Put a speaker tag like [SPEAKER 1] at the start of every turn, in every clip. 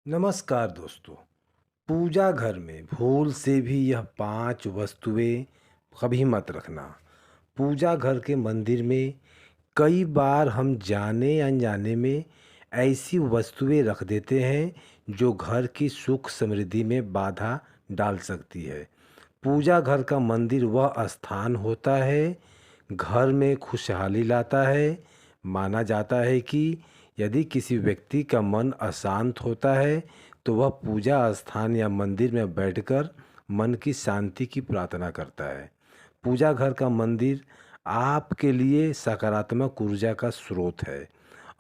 [SPEAKER 1] नमस्कार दोस्तों। पूजा घर में भूल से भी यह 5 वस्तुएं कभी मत रखना। पूजा घर के मंदिर में कई बार हम जाने अनजाने में ऐसी वस्तुएं रख देते हैं जो घर की सुख समृद्धि में बाधा डाल सकती है। पूजा घर का मंदिर वह स्थान होता है, घर में खुशहाली लाता है। माना जाता है कि यदि किसी व्यक्ति का मन अशांत होता है तो वह पूजा स्थान या मंदिर में बैठकर मन की शांति की प्रार्थना करता है। पूजा घर का मंदिर आपके लिए सकारात्मक ऊर्जा का स्रोत है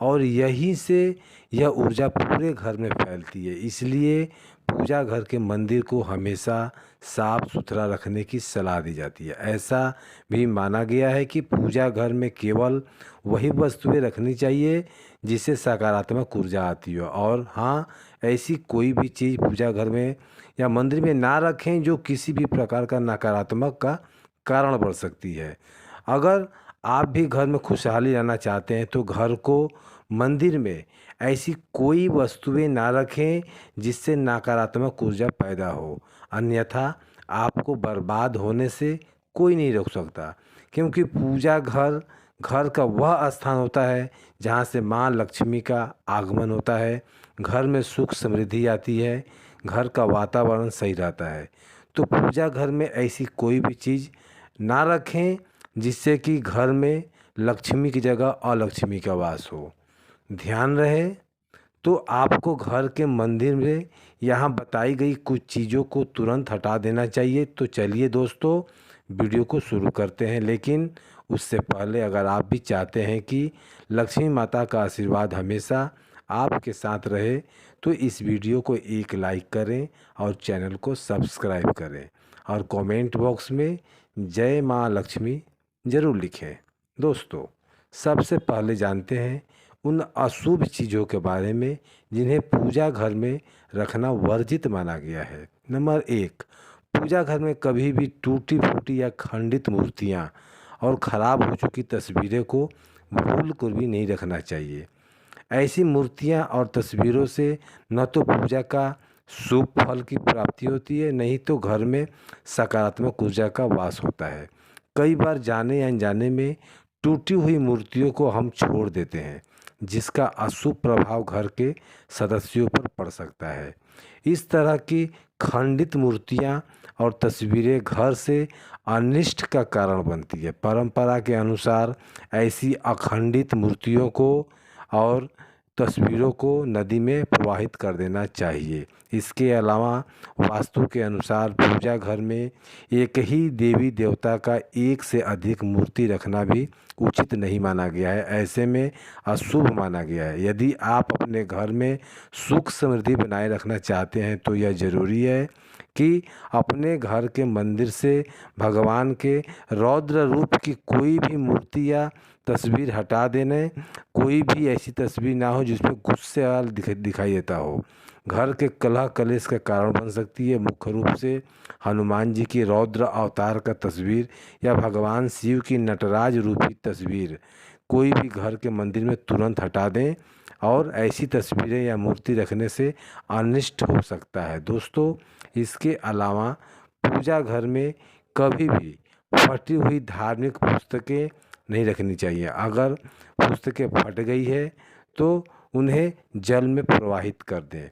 [SPEAKER 1] और यहीं से यह ऊर्जा पूरे घर में फैलती है। इसलिए पूजा घर के मंदिर को हमेशा साफ सुथरा रखने की सलाह दी जाती है। ऐसा भी माना गया है कि पूजा घर में केवल वही वस्तुएं रखनी चाहिए जिससे सकारात्मक ऊर्जा आती हो, और हाँ, ऐसी कोई भी चीज़ पूजा घर में या मंदिर में ना रखें जो किसी भी प्रकार का नकारात्मक का कारण बन सकती है। अगर आप भी घर में खुशहाली लाना चाहते हैं तो घर को मंदिर में ऐसी कोई वस्तुएं ना रखें जिससे नकारात्मक ऊर्जा पैदा हो, अन्यथा आपको बर्बाद होने से कोई नहीं रोक सकता। क्योंकि पूजा घर घर का वह स्थान होता है जहाँ से माँ लक्ष्मी का आगमन होता है, घर में सुख समृद्धि आती है, घर का वातावरण सही रहता है। तो पूजा घर में ऐसी कोई भी चीज़ ना रखें जिससे कि घर में लक्ष्मी की जगह अलक्ष्मी का वास हो। ध्यान रहे तो आपको घर के मंदिर में यहाँ बताई गई कुछ चीज़ों को तुरंत हटा देना चाहिए। तो चलिए दोस्तों, वीडियो को शुरू करते हैं। लेकिन उससे पहले अगर आप भी चाहते हैं कि लक्ष्मी माता का आशीर्वाद हमेशा आपके साथ रहे तो इस वीडियो को एक लाइक करें और चैनल को सब्सक्राइब करें और कमेंट बॉक्स में जय माँ लक्ष्मी ज़रूर लिखें। दोस्तों, सबसे पहले जानते हैं उन अशुभ चीज़ों के बारे में जिन्हें पूजा घर में रखना वर्जित माना गया है। नंबर 1, पूजा घर में कभी भी टूटी फूटी या खंडित मूर्तियाँ और ख़राब हो चुकी तस्वीरें को भूल कर भी नहीं रखना चाहिए। ऐसी मूर्तियाँ और तस्वीरों से न तो पूजा का शुभ फल की प्राप्ति होती है, नहीं तो घर में सकारात्मक ऊर्जा का वास होता है। कई बार जाने या अनजाने में टूटी हुई मूर्तियों को हम छोड़ देते हैं जिसका अशुभ प्रभाव घर के सदस्यों पर पड़ सकता है। इस तरह की खंडित मूर्तियां और तस्वीरें घर से अनिष्ट का कारण बनती है। परंपरा के अनुसार ऐसी अखंडित मूर्तियों को और तस्वीरों को नदी में प्रवाहित कर देना चाहिए। इसके अलावा वास्तु के अनुसार पूजा घर में एक ही देवी देवता का एक से अधिक मूर्ति रखना भी उचित नहीं माना गया है, ऐसे में अशुभ माना गया है। यदि आप अपने घर में सुख समृद्धि बनाए रखना चाहते हैं तो यह ज़रूरी है कि अपने घर के मंदिर से भगवान के रौद्र रूप की कोई भी मूर्ति या तस्वीर हटा देने। कोई भी ऐसी तस्वीर ना हो जिसमें गुस्से वाला दिखाई देता हो, घर के कलह कलेश का कारण बन सकती है। मुख्य रूप से हनुमान जी की रौद्र अवतार का तस्वीर या भगवान शिव की नटराज रूपी तस्वीर कोई भी घर के मंदिर में तुरंत हटा दें, और ऐसी तस्वीरें या मूर्ति रखने से अनिष्ट हो सकता है। दोस्तों, इसके अलावा पूजा घर में कभी भी फटी हुई धार्मिक पुस्तकें नहीं रखनी चाहिए। अगर पुस्तकें फट गई है तो उन्हें जल में प्रवाहित कर दें।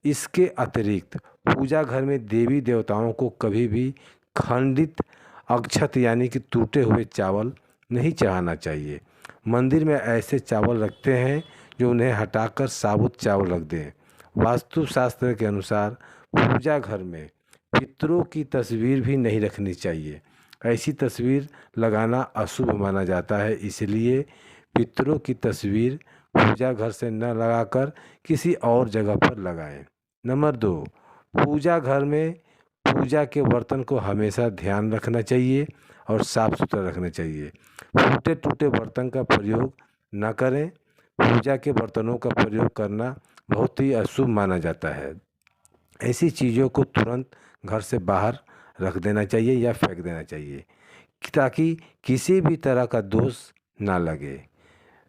[SPEAKER 1] इसके अतिरिक्त पूजा घर में देवी देवताओं को कभी भी खंडित अक्षत यानी कि टूटे हुए चावल नहीं चढ़ाना चाहिए। मंदिर में ऐसे चावल रखते हैं जो उन्हें हटाकर साबुत चावल रख दें। वास्तु शास्त्र के अनुसार पूजा घर में पितरों की तस्वीर भी नहीं रखनी चाहिए। ऐसी तस्वीर लगाना अशुभ माना जाता है, इसलिए पितरों की तस्वीर पूजा घर से न लगाकर किसी और जगह पर लगाएं। नंबर 2, पूजा घर में पूजा के बर्तन को हमेशा ध्यान रखना चाहिए और साफ सुथरा रखना चाहिए। टूटे टूटे बर्तन का प्रयोग न करें। पूजा के बर्तनों का प्रयोग करना बहुत ही अशुभ माना जाता है। ऐसी चीज़ों को तुरंत घर से बाहर रख देना चाहिए या फेंक देना चाहिए ताकि किसी भी तरह का दोष ना लगे।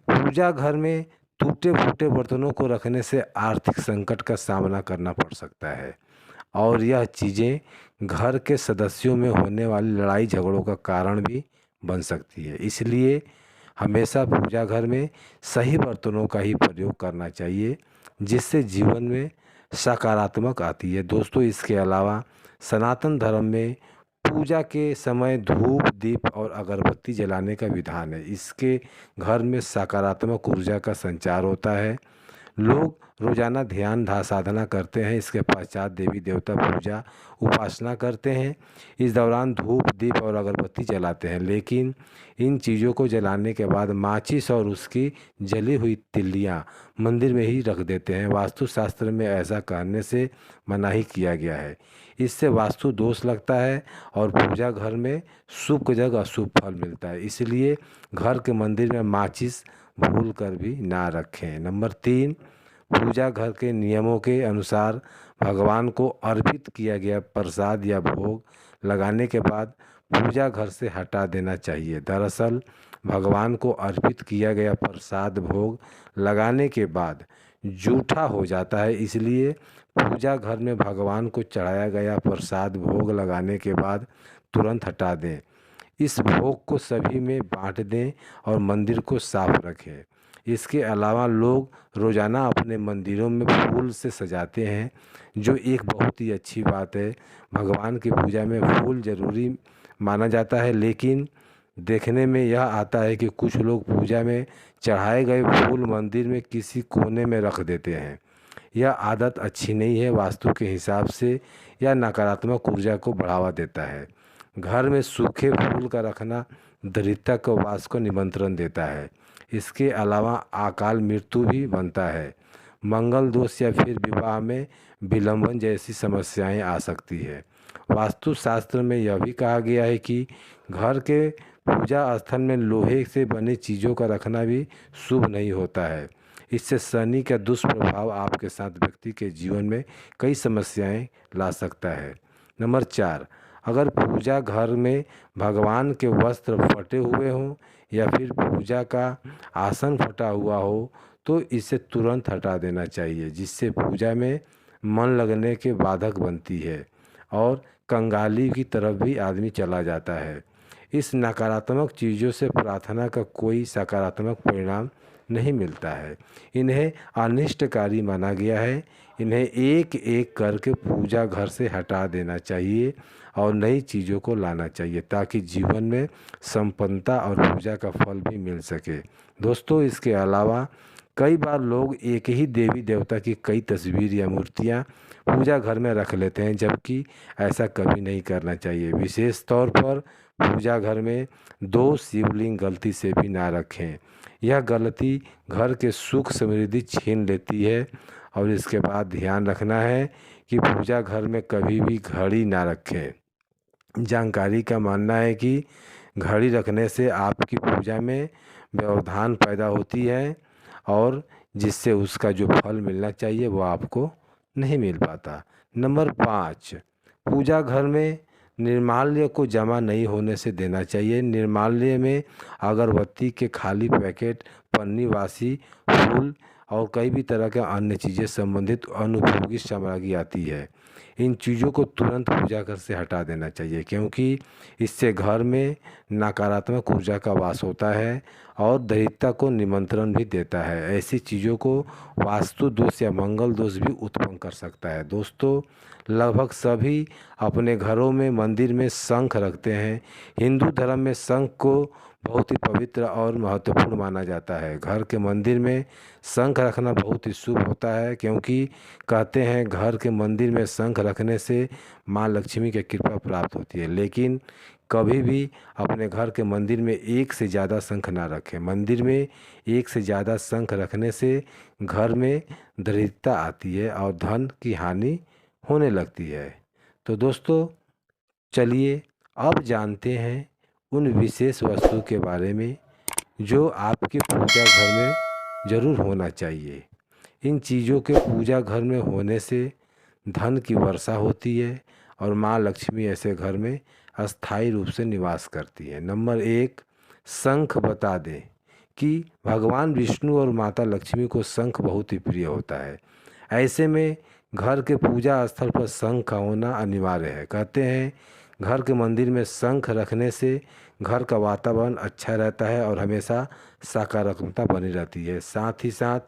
[SPEAKER 1] पूजा घर में टूटे फूटे बर्तनों को रखने से आर्थिक संकट का सामना करना पड़ सकता है और यह चीज़ें घर के सदस्यों में होने वाली लड़ाई झगड़ों का कारण भी बन सकती है। इसलिए हमेशा पूजा घर में सही बर्तनों का ही प्रयोग करना चाहिए, जिससे जीवन में सकारात्मक आती है। दोस्तों, इसके अलावा सनातन धर्म में पूजा के समय धूप दीप और अगरबत्ती जलाने का विधान है। इसके घर में सकारात्मक ऊर्जा का संचार होता है। लोग रोजाना ध्यान साधना करते हैं। इसके पश्चात देवी देवता पूजा उपासना करते हैं। इस दौरान धूप दीप और अगरबत्ती जलाते हैं, लेकिन इन चीज़ों को जलाने के बाद माचिस और उसकी जली हुई तिल्लियाँ मंदिर में ही रख देते हैं। वास्तुशास्त्र में ऐसा करने से मनाही किया गया है। इससे वास्तु दोष लगता है और पूजा घर में शुभ जगह अशुभ फल मिलता है। इसलिए घर के मंदिर में माचिस भूल कर भी ना रखें। नंबर 3, पूजा घर के नियमों के अनुसार भगवान को अर्पित किया गया प्रसाद या भोग लगाने के बाद पूजा घर से हटा देना चाहिए। दरअसल भगवान को अर्पित किया गया प्रसाद भोग लगाने के बाद जूठा हो जाता है। इसलिए पूजा घर में भगवान को चढ़ाया गया प्रसाद भोग लगाने के बाद तुरंत हटा दें। इस भोग को सभी में बांट दें और मंदिर को साफ रखें। इसके अलावा लोग रोज़ाना अपने मंदिरों में फूल से सजाते हैं, जो एक बहुत ही अच्छी बात है। भगवान की पूजा में फूल जरूरी माना जाता है, लेकिन देखने में यह आता है कि कुछ लोग पूजा में चढ़ाए गए फूल मंदिर में किसी कोने में रख देते हैं। यह आदत अच्छी नहीं है। वास्तु के हिसाब से यह नकारात्मक ऊर्जा को बढ़ावा देता है। घर में सूखे फूल का रखना दरिद्रता को वास को निमंत्रण देता है। इसके अलावा अकाल मृत्यु भी बनता है। मंगल दोष या फिर विवाह में विलंबन जैसी समस्याएं आ सकती है। वास्तुशास्त्र में यह भी कहा गया है कि घर के पूजा स्थल में लोहे से बने चीज़ों का रखना भी शुभ नहीं होता है। इससे शनि का दुष्प्रभाव आपके साथ व्यक्ति के जीवन में कई समस्याएं ला सकता है। नंबर 4, अगर पूजा घर में भगवान के वस्त्र फटे हुए हों या फिर पूजा का आसन फटा हुआ हो तो इसे तुरंत हटा देना चाहिए, जिससे पूजा में मन लगने के बाधक बनती है और कंगाली की तरफ भी आदमी चला जाता है। इस नकारात्मक चीज़ों से प्रार्थना का कोई सकारात्मक परिणाम नहीं मिलता है। इन्हें अनिष्टकारी माना गया है। इन्हें एक एक करके पूजा घर से हटा देना चाहिए और नई चीज़ों को लाना चाहिए, ताकि जीवन में संपन्नता और पूजा का फल भी मिल सके। दोस्तों, इसके अलावा कई बार लोग एक ही देवी देवता की कई तस्वीर या मूर्तियाँ पूजा घर में रख लेते हैं, जबकि ऐसा कभी नहीं करना चाहिए। विशेष तौर पर पूजा घर में 2 शिवलिंग गलती से भी ना रखें। यह गलती घर के सुख समृद्धि छीन लेती है। और इसके बाद ध्यान रखना है कि पूजा घर में कभी भी घड़ी ना रखें। जानकारी का मानना है कि घड़ी रखने से आपकी पूजा में व्यवधान पैदा होती है और जिससे उसका जो फल मिलना चाहिए वो आपको नहीं मिल पाता। नंबर 5, पूजा घर में निर्माल्य को जमा नहीं होने से देना चाहिए। निर्माल्य में अगरबत्ती के खाली पैकेट, पन्नी, वासी फूल और कई भी तरह के अन्य चीज़ें संबंधित अनुपयोगी सामग्री आती है। इन चीज़ों को तुरंत पूजा घर से हटा देना चाहिए, क्योंकि इससे घर में नकारात्मक ऊर्जा का वास होता है और दरिद्रता को निमंत्रण भी देता है। ऐसी चीज़ों को वास्तु दोष या मंगल दोष भी उत्पन्न कर सकता है। दोस्तों, लगभग सभी अपने घरों में मंदिर में शंख रखते हैं। हिंदू धर्म में शंख को बहुत ही पवित्र और महत्वपूर्ण माना जाता है। घर के मंदिर में शंख रखना बहुत ही शुभ होता है, क्योंकि कहते हैं घर के मंदिर में शंख रखने से माँ लक्ष्मी की कृपा प्राप्त होती है। लेकिन कभी भी अपने घर के मंदिर में एक से ज़्यादा शंख ना रखें। मंदिर में एक से ज़्यादा शंख रखने से घर में दरिद्रता आती है और धन की हानि होने लगती है। तो दोस्तों, चलिए अब जानते हैं उन विशेष वस्तु के बारे में जो आपके पूजा घर में ज़रूर होना चाहिए। इन चीज़ों के पूजा घर में होने से धन की वर्षा होती है और माँ लक्ष्मी ऐसे घर में अस्थायी रूप से निवास करती है। नंबर 1, शंख बता दें कि भगवान विष्णु और माता लक्ष्मी को शंख बहुत ही प्रिय होता है। ऐसे में घर के पूजा स्थल पर शंख का होना अनिवार्य है। कहते हैं घर के मंदिर में शंख रखने से घर का वातावरण अच्छा रहता है और हमेशा सकारात्मकता बनी रहती है। साथ ही साथ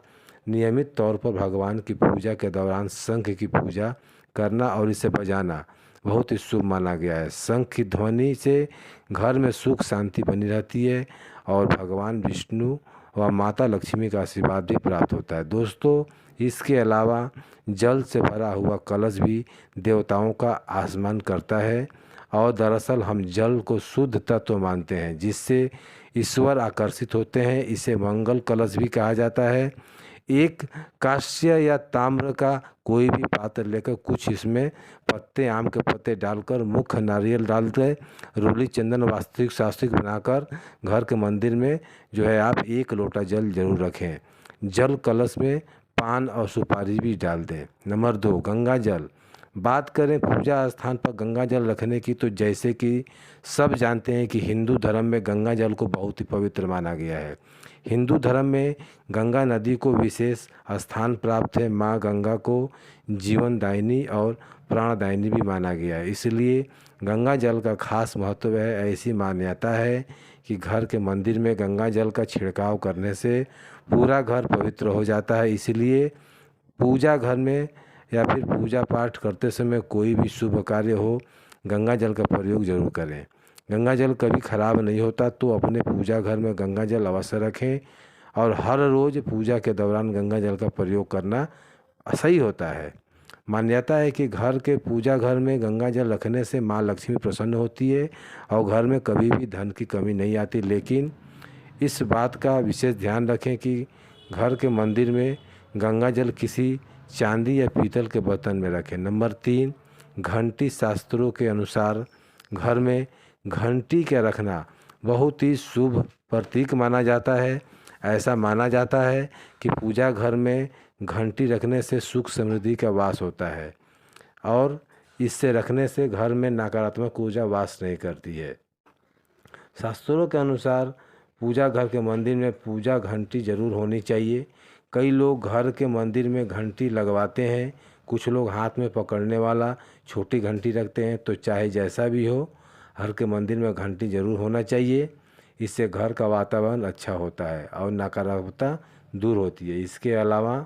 [SPEAKER 1] नियमित तौर पर भगवान की पूजा के दौरान शंख की पूजा करना और इसे बजाना बहुत ही शुभ माना गया है। शंख की ध्वनि से घर में सुख शांति बनी रहती है और भगवान विष्णु व माता लक्ष्मी का आशीर्वाद भी प्राप्त होता है। दोस्तों, इसके अलावा जल से भरा हुआ कलश भी देवताओं का आसमान करता है और दरअसल हम जल को शुद्ध तत्व मानते हैं जिससे ईश्वर आकर्षित होते हैं। इसे मंगल कलश भी कहा जाता है। एक कांस्य या ताम्र का कोई भी पात्र लेकर कुछ इसमें पत्ते, आम के पत्ते डालकर, मुख्य नारियल डालकर, रोली चंदन वास्तविक सात्विक बनाकर घर के मंदिर में जो है आप 1 लोटा जल जरूर रखें। जल कलश में पान और सुपारी भी डाल दें। नंबर 2, गंगा जल। बात करें पूजा स्थान पर गंगा जल रखने की, तो जैसे कि सब जानते हैं कि हिंदू धर्म में गंगा जल को बहुत ही पवित्र माना गया है। हिंदू धर्म में गंगा नदी को विशेष स्थान प्राप्त है। माँ गंगा को जीवनदायिनी और प्राणदायिनी भी माना गया है, इसलिए गंगा जल का खास महत्व है। ऐसी मान्यता है कि घर के मंदिर में गंगा जल का छिड़काव करने से पूरा घर पवित्र हो जाता है। इसलिए पूजा घर में या फिर पूजा पाठ करते समय कोई भी शुभ कार्य हो, गंगा जल का प्रयोग जरूर करें। गंगा जल कभी खराब नहीं होता, तो अपने पूजा घर में गंगा जल अवश्य रखें और हर रोज़ पूजा के दौरान गंगा जल का प्रयोग करना सही होता है। मान्यता है कि घर के पूजा घर में गंगा जल रखने से माँ लक्ष्मी प्रसन्न होती है और घर में कभी भी धन की कमी नहीं आती। लेकिन इस बात का विशेष ध्यान रखें कि घर के मंदिर में गंगा जल किसी चांदी या पीतल के बर्तन में रखें। नंबर 3, घंटी। शास्त्रों के अनुसार घर में घंटी के रखना बहुत ही शुभ प्रतीक माना जाता है। ऐसा माना जाता है कि पूजा घर में घंटी रखने से सुख समृद्धि का वास होता है और इससे रखने से घर में नकारात्मक ऊर्जा वास नहीं करती है। शास्त्रों के अनुसार पूजा घर के मंदिर में पूजा घंटी जरूर होनी चाहिए। कई लोग घर के मंदिर में घंटी लगवाते हैं, कुछ लोग हाथ में पकड़ने वाला छोटी घंटी रखते हैं। तो चाहे जैसा भी हो, घर के मंदिर में घंटी जरूर होना चाहिए। इससे घर का वातावरण अच्छा होता है और नकारात्मकता दूर होती है। इसके अलावा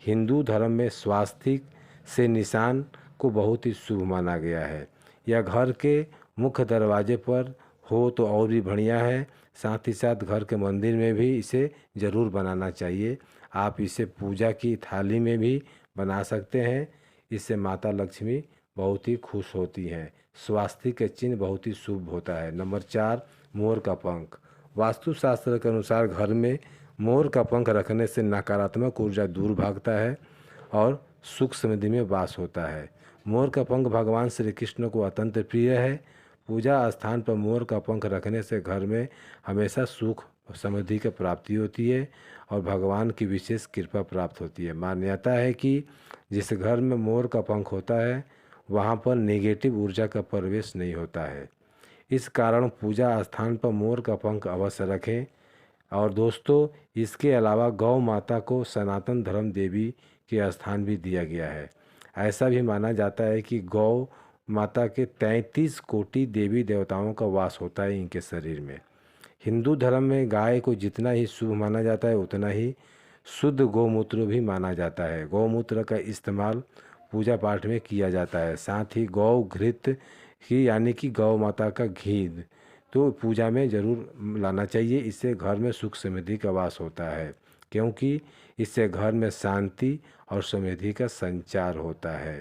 [SPEAKER 1] हिंदू धर्म में स्वास्तिक से निशान को बहुत ही शुभ माना गया है। यह घर के मुख्य दरवाजे पर हो तो और भी बढ़िया है। साथ ही साथ घर के मंदिर में भी इसे ज़रूर बनाना चाहिए। आप इसे पूजा की थाली में भी बना सकते हैं। इससे माता लक्ष्मी बहुत ही खुश होती हैं। स्वास्तिक के चिन्ह बहुत ही शुभ होता है। नंबर 4, मोर का पंख। वास्तुशास्त्र के अनुसार घर में मोर का पंख रखने से नकारात्मक ऊर्जा दूर भागता है और सुख समृद्धि में वास होता है। मोर का पंख भगवान श्री कृष्ण को अत्यंत प्रिय है। पूजा स्थान पर मोर का पंख रखने से घर में हमेशा सुख और समृद्धि की प्राप्ति होती है और भगवान की विशेष कृपा प्राप्त होती है। मान्यता है कि जिस घर में मोर का पंख होता है वहाँ पर नेगेटिव ऊर्जा का प्रवेश नहीं होता है। इस कारण पूजा स्थान पर मोर का पंख अवश्य रखें। और दोस्तों, इसके अलावा गौ माता को सनातन धर्म देवी के स्थान भी दिया गया है। ऐसा भी माना जाता है कि गौ माता के 33 कोटि देवी देवताओं का वास होता है इनके शरीर में। हिंदू धर्म में गाय को जितना ही शुभ माना जाता है उतना ही शुद्ध गौमूत्र भी माना जाता है। गौमूत्र का इस्तेमाल पूजा पाठ में किया जाता है। साथ ही गौ घृत ही यानी कि गौ माता का घी तो पूजा में ज़रूर लाना चाहिए। इससे घर में सुख समृद्धि का वास होता है, क्योंकि इससे घर में शांति और समृद्धि का संचार होता है।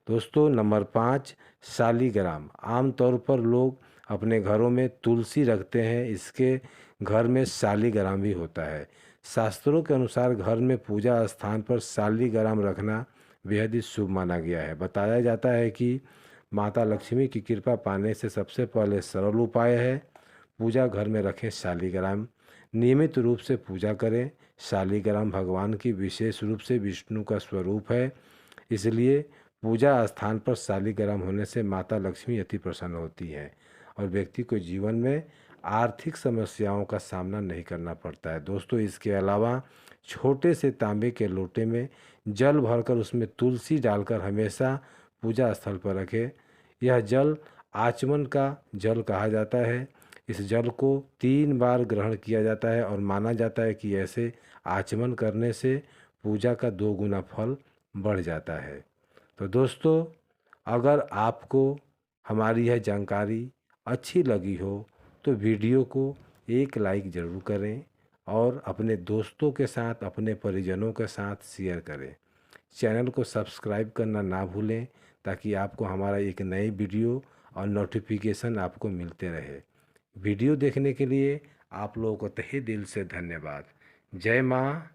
[SPEAKER 1] दोस्तों, नंबर 5, शालीग्राम। आमतौर पर लोग अपने घरों में तुलसी रखते हैं, इसके घर में शालीग्राम भी होता है। शास्त्रों के अनुसार घर में पूजा स्थान पर शालीग्राम रखना बेहद ही शुभ माना गया है। बताया जाता है कि माता लक्ष्मी की कृपा पाने से सबसे पहले सरल उपाय है पूजा घर में रखें शालीग्राम। नियमित रूप से पूजा करें। शालीग्राम भगवान की विशेष रूप से विष्णु का स्वरूप है, इसलिए पूजा स्थान पर शालीग्राम होने से माता लक्ष्मी अति प्रसन्न होती हैं और व्यक्ति को जीवन में आर्थिक समस्याओं का सामना नहीं करना पड़ता है। दोस्तों, इसके अलावा छोटे से तांबे के लोटे में जल भरकर उसमें तुलसी डालकर हमेशा पूजा स्थल पर रखें। यह जल आचमन का जल कहा जाता है। इस जल को 3 बार ग्रहण किया जाता है और माना जाता है कि ऐसे आचमन करने से पूजा का 2 गुना फल बढ़ जाता है। तो दोस्तों, अगर आपको हमारी यह जानकारी अच्छी लगी हो तो वीडियो को एक लाइक ज़रूर करें और अपने दोस्तों के साथ, अपने परिजनों के साथ शेयर करें। चैनल को सब्सक्राइब करना ना भूलें ताकि आपको हमारा एक नई वीडियो और नोटिफिकेशन आपको मिलते रहे। वीडियो देखने के लिए आप लोगों को तहे दिल से धन्यवाद। जय माँ।